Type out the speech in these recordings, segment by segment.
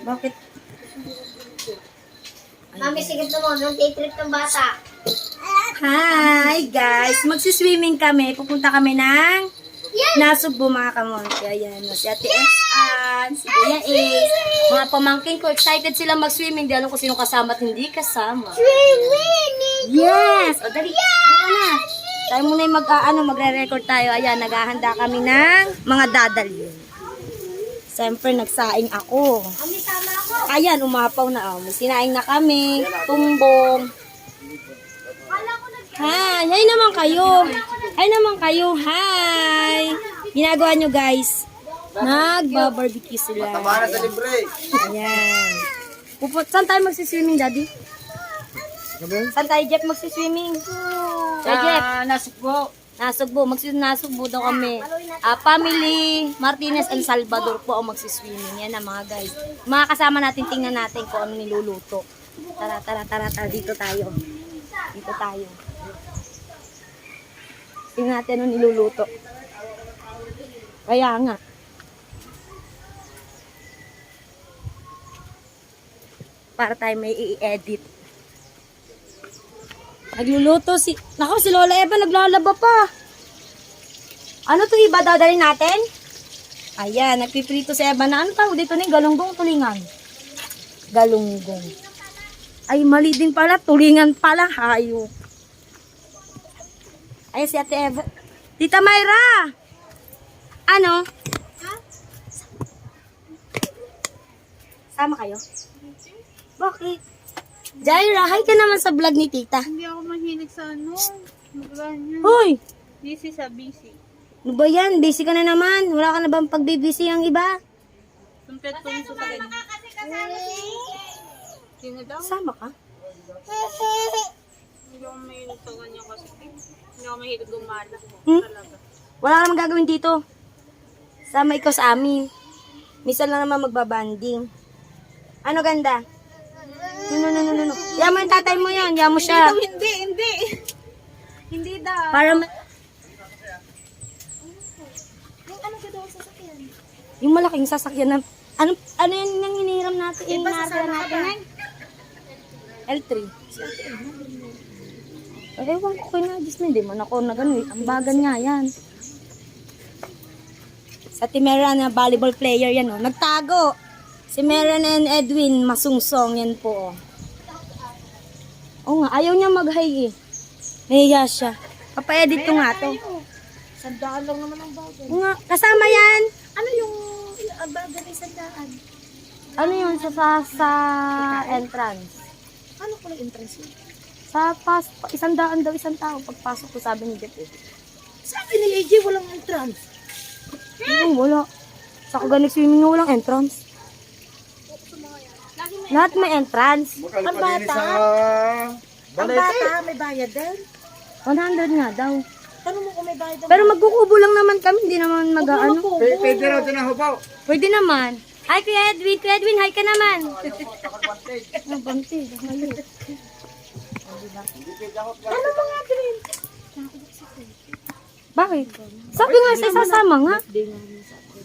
Bakit? Mami, sigit na mo. Nung day trip ng bata. Hi guys! Magsiswimming kami. Pupunta kami ng Nasugbo mga kamonte. Ayan. Si Ate S.An. Si Kuya Ace. Mga pamangkin ko. Excited sila mag-swimming. Di alam ko sino kasama at hindi kasama. Yes! O dali. Buka na. Tayo muna yung magre-record tayo. Ayan. Naghahanda kami ng mga dadalhin. Siyempre, nagsaing ako. Ayan, umapaw na. May sinaing na kami. Tumbong. Hi! Hi naman kayo. Hi naman kayo. Hi! Ginagawa nyo guys. Nagba-barbecue sila. Para sa libre. Ayan. Saan tayo magsiswimming, Daddy? Saan tayo, Jeff, magsiswimming? Jeff? Nasugbo. Nasugbo. Nasugbo daw kami. Family Martinez and Salvador po ang magsiswimming. Yan na mga guys. Mga kasama natin, tingnan natin kung ano niluluto. Tara. Dito tayo. Dito tayo. Tingnan natin ano niluluto. Kaya nga. Para tayo may i-edit. Nagluluto si... Nako, si Lola Eva naglalaba pa. Ano to iba dadalhin natin? Ayan, nagpiprito si Eva na ano tawag dito ni galunggong tulingan. Galunggong. Ay, mali din pala. Tulingan pala. Hayo. Ay, si Ate Eva. Tita Mayra! Ano? Sama kayo? Bakit? Jaira, hi ka naman sa vlog ni Tita. Hindi ako mahilig sa ano. Ganyan. Hoy! Busy sa busy. Ano ba yan? Busy ka na naman. Wala ka na bang pagbibisi ang iba? Sumpet ko yung sa ganyan. Sino daw? Sama ka? Hindi ako mahilig sa ganyan kasi. Hindi ako mahilig gumala. Hmm? Talaga. Wala ka naman gagawin dito. Sama ikaw sa amin. Minsan lang naman magbabanding. Ano ganda? No. Yan mo yung tatay mo yun. Yan mo siya. Hindi. Hindi daw. Para Ano ka daw sa sakyan? yung malaking sasakyan na... Ano yun yung hinihiram natin? Yung sasama ka natin? L3. Ay, ewan ko kayo na. Diyos mo, hindi man ako na gano'n. Ang bagan nga yan. Sa Timera na volleyball player yan, oh. Nagtago. Si Meron and Edwin, masungsong yan po, oh. Oo nga, ayaw niya mag-hi eh. Nahiya siya. Papa-edit ko nga to. Sandaan lang naman ang bagay. Oo nga, kasama yan. Ano yung bagay ng sandaan? Ano yun sa entrance? Ano ko yung entrance yun? Sa isang tao pagpasok ko, sabi ni Jeff eh. Sabi ni AJ, walang entrance. Wala. Sa kaganag swimming na walang entrance. Lahat may entrance. Ang bata? Ang bata, may bayad din. 100 nga daw. Tanong mo kung may bayad din. Pero magkukubo lang naman kami, hindi naman mag-ano. Pwede raw ito na hubaw. Pwede naman. Hi Kuya Edwin, hi ka naman. Ano bante? Ano mga green? Bakit? Sabi nga sa sasama nga.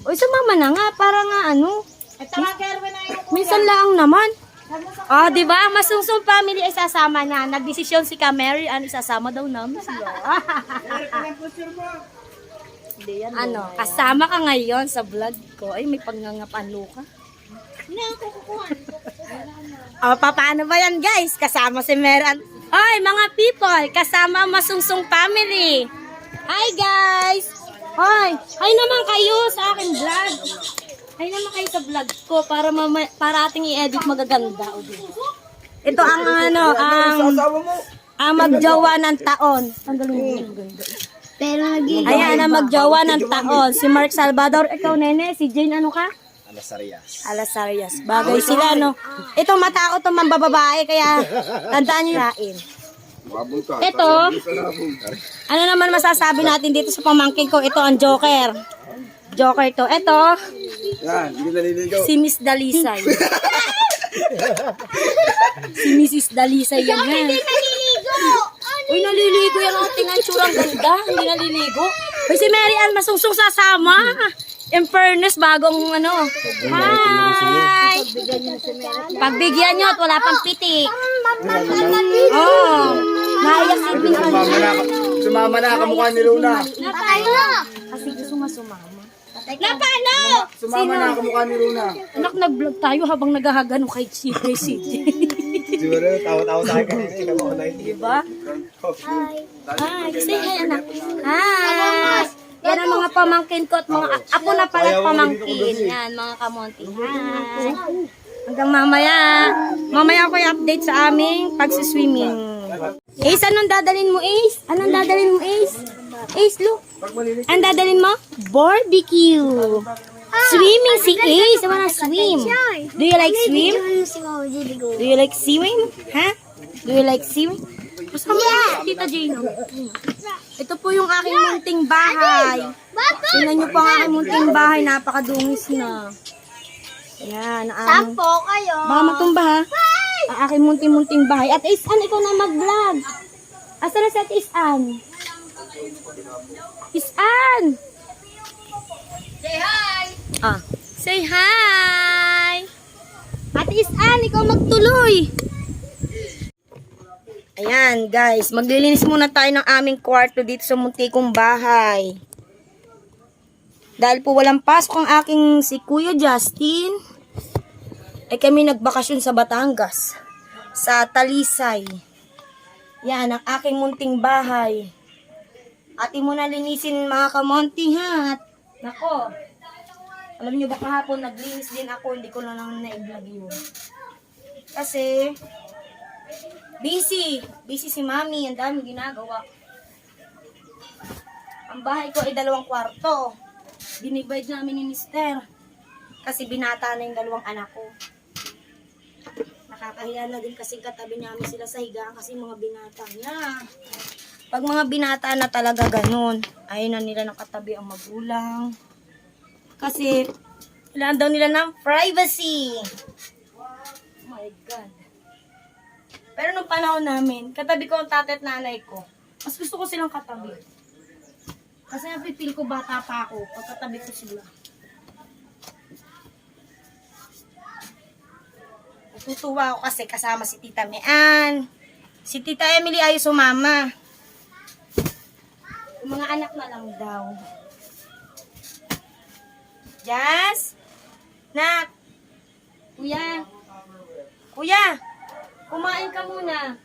O sumama na nga, para nga ano. At saka Kerwin na yung Minsan lang naman. Ah, di ba? Masungsong family ay sasama na. Nagdesisyon si Camary, ano isasama daw namin sila. Ano, kasama ka ngayon sa vlog ko. Ay, may pangangapanlo ka. Hindi ako kukuha. O, paano ba yan guys? Kasama si Meran. Hoy, mga people, kasama ang masungsong family. Hi guys! Hoy, hi naman kayo sa aking vlog. Hi naman kayo sa vlog ko para ating i-edit magaganda. O, diba? Ito ang ang magjowa ng taon. Ang galing ganda. Pero naging... Ayan, ang magjowa ng taon. Si Mark Salvador, ikaw nene, si Jane ano ka? Alasarias. Bagay sila, no? Ito matao to mambababae, kaya tandaan nyo rain. Ito, ano naman masasabi natin dito sa pamangkin ko? Ito ang Joker. Joker to. Ito, Yan, hindi naliligaw. si Miss Dalisay. Si Mrs. Dalisay yan. Hindi naliligo! Ano? Uy, naliligo yan. Oh, tingnan tsura, ang ganda. Hindi naliligo. Uy, si Mary Ann Masungsong sasama. In fairness, bagong ano. Hi! Pagbigyan nyo at wala pang pitik. Oh, naiyak si Sumama na kamukha ni Luna. Kasi gusto sumama. Napano? Sumama na kamukha ni Luna. Anak, nag-vlog tayo habang naghahagano kay CJ. Siguro, tawa-tawa tayo kanina. Diba? Hi, say hi, anak. Hi! Yan ang mga pamangkin ko at mga apo na pala pamangkin. Yan, mga kamonti. Hi! Hanggang mamaya. Mamaya ko i-update sa aming pagsiswimming. Ace, anong dadalhin mo, Ace? Anong dadalhin mo, Ace? Ace, look. Anong dadalhin mo? Barbecue. Swimming si Ace. I wanna swim. Do you like swim? Do you like swimming? Ha? Do you like swimming? Kasama si Tita Jane. Ito po yung aking munting bahay. Tingnan nyo po ang aking munting bahay. Napakadungis na. Ayan. Sampo kayo. Baka matumba ha. Ang aking munting bahay. At Isan, ikaw na mag-vlog. Asa na si Ate Isan? Isan! Say hi. Ah, say hi! Ate Isan, ikaw magtuloy. Ayan, guys. Maglilinis muna tayo ng aming kwarto dito sa munti kong bahay. Dahil po walang pasok ang aking si Kuya Justin, ay kami nagbakasyon sa Batangas. Sa Talisay. Yan, ang aking munting bahay. Ati mo na linisin mga kamonti ha. Nako. Alam nyo ba kahapon naglinis din ako, hindi ko na lang na-vlog yun. Kasi, busy si mami, ang dami ginagawa. Ang bahay ko ay 2 kwarto. Dinivide namin ni mister. Kasi binata na yung 2 anak ko. Nakakahiya na din kasi katabi namin sila sa higaan kasi mga binata na. Pag mga binata na talaga ganun, ayaw na nila ng katabi ang magulang. Kasi, kailangan daw nila ng privacy. Oh my God. Pero nung panahon namin, katabi ko ang tatay at nanay ko. Mas gusto ko silang katabi. Kasi napipil ko bata pa ako pag katabi ko sila. Natutuwa ako kasi kasama si Tita Mean. Si Tita Emily ayaw sumama. Yung mga anak na lang daw. Jazz? Nak? Kuya? Kuya? Kumain ka muna.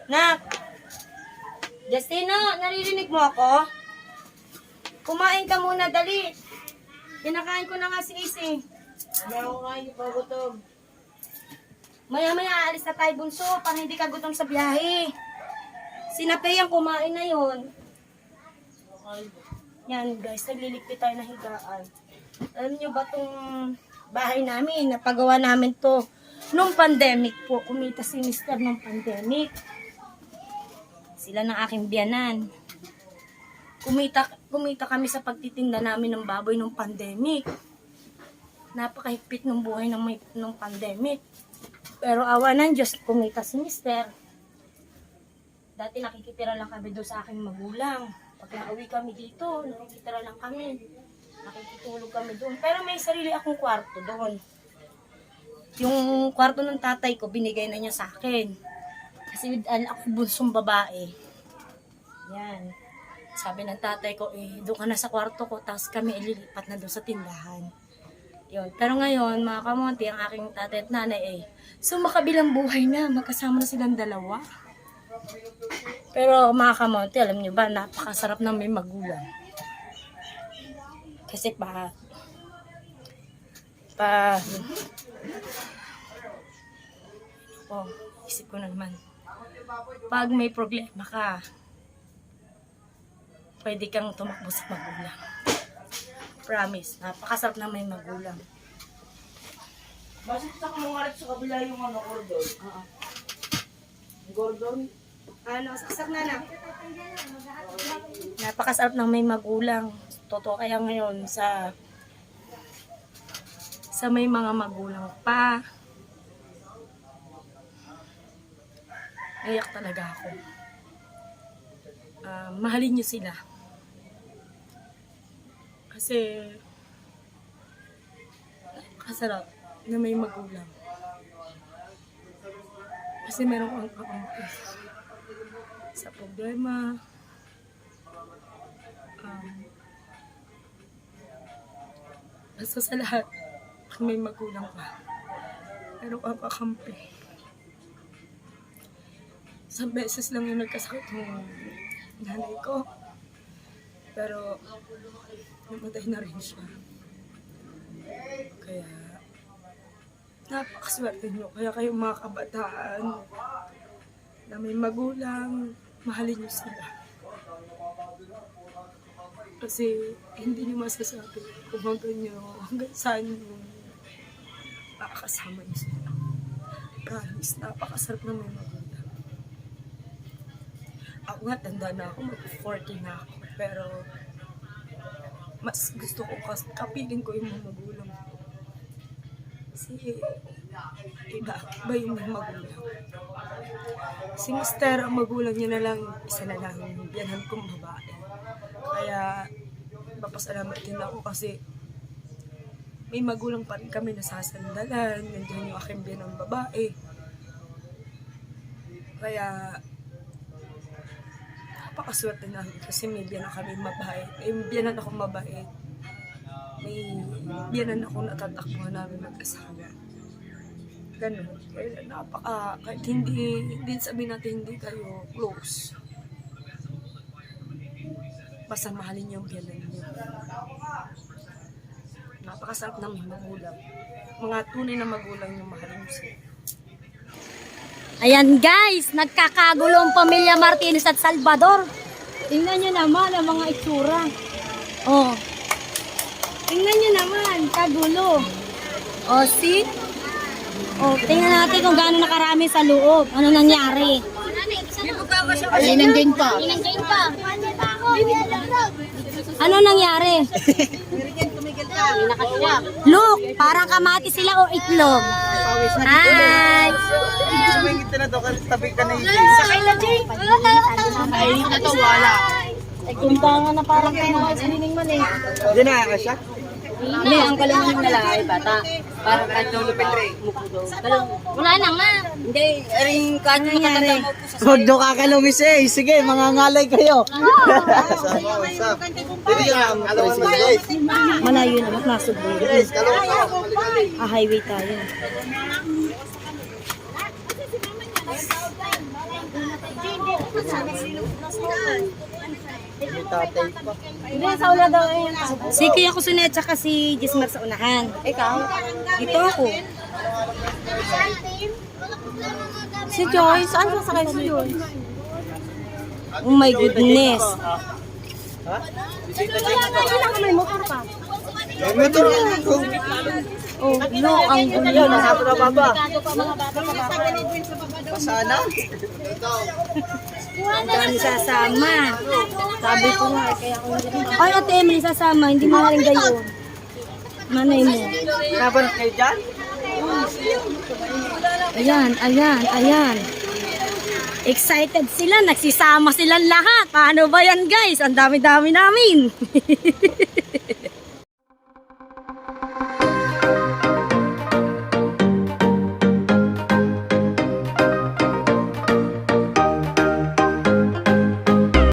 Nak? Justino, naririnig mo ako? Kumain ka muna, dali. Kinakain ko na nga si Isi. Hindi ako kain, pagutom. Maya-maya, aalis na tayo bunso para hindi ka gutom sa biyahe. Sinapayang kumain na yon. Yan guys, nagliligpit tayo ng higaan. Alam nyo ba itong bahay namin, napagawa namin to nung pandemic po. Kumita si Mr. nung pandemic. Sila ng aking biyanan. Kumita kami sa pagtitinda namin ng baboy nung pandemic. Napakahigpit ng buhay ng pandemic. Pero awa ng Diyos, kumita si Mr. Dati nakikitira lang kami doon sa aking magulang. Pag nauwi kami dito, nakikitira lang kami. Nakikitulog kami doon. Pero may sarili akong kwarto doon. Yung kwarto ng tatay ko, binigay na niya sa akin. Kasi ako bunsong babae. Yan. Sabi ng tatay ko, doon ka na sa kwarto ko, tapos kami ililipat na doon sa tindahan. Yun. Pero ngayon, mga kamonti, ang aking tatay at nanay sumakabilang buhay na, magkasama na silang 2. Pero mga kamonti, alam nyo ba, napakasarap ng may magulang. Kasi isip ko na naman. Pag may problema ka, pwede kang tumakbo sa magulang. Promise, napakasarap na may magulang. Bakit sa kumungalit sa kabila yung Gordon? Oo. Gordon? Ano, saksak na na. Napakasarap ng may magulang. Totoo kaya ngayon sa may mga magulang pa. Iyak talaga ako. mahalin niyo sila. Kasi kasarap na may magulang. Kasi meron kang kakampi sa problema. Basta sa lahat, kung may magulang ka, meron kang kakampi. Isang beses lang yung nagkasakit yung nanay ko. Pero, namatay na rin siya. Kaya, napakaswerte nyo. Kaya kayong mga kabataan na may magulang, mahalin nyo sila. Kasi, hindi nyo masasabi kung hanggang saan nyo makakasama nyo sila. Promise, napakasarap na may magulang. Ako nga, tanda na ako, mag-40 na ako. Pero, mas gusto ko kapiling ko yung mga magulang ko. Kasi, iba yung mga magulang. Si Mister, ang magulang niya na lang, isa na lang, yung biyanan kong babae. Kaya, papasalamat din ako kasi may magulang pa rin kami nasasandalan, nandiyan yung aking biyanang babae. Kaya, napakaswerte namin kasi may biyanan kami mabait. May biyanan ako mabait. May biyanan ako natatakbuhan namin mag-asawa. Ganun. Kaya kahit hindi sabihin natin hindi kayo close. Basta mahalin yung biyanan niyo. Napakasarap ng magulang. Mga tunay na magulang yung mahalin mo sila. Ayan guys, nagkakagulo ang pamilya Martinez at Salvador. Tingnan nyo naman ang mga itsura. Oh. Tingnan nyo naman, kagulo. Oh, see? Oh, tingnan natin kung gaano nakarami sa loob. Ano nangyari? Nandiyan pa. Ano nangyari? Look, parang kamati sila o itlog. Hi! Sumingit na to, tabi ka na yun. Ay, natawala. Ay, kumpangan na parang kayo sinining man eh. Hindi na ka siya? Hindi, ang kalungin na lang ay bata. Parang kanto wala na nga. Hindi, ring kanto nangyari. Huwag daw kakalumis eh. Sige, mangangalay kayo. Malayo na, nasubli. Highway tayo. Hindi, sa una daw eh. Si Kuya Kusunet tsaka si Gismar sa unahan. Ikaw? Dito ako. Si Joyce, saan sa sakay si Joyce? Oh my goodness. May motor pa. Oh, no, ang gulo. Nasa na baba. Pasana? Ang dami sasama. Sabi ko nga, kaya ako hindi. Ay, Ate Emily, sasama. Hindi mo na rin gayon. Manay mo. Kaban kayo dyan? Ayan, ayan, ayan. Excited sila. Nagsisama silang lahat. Paano ba yan, guys? Ang dami-dami namin.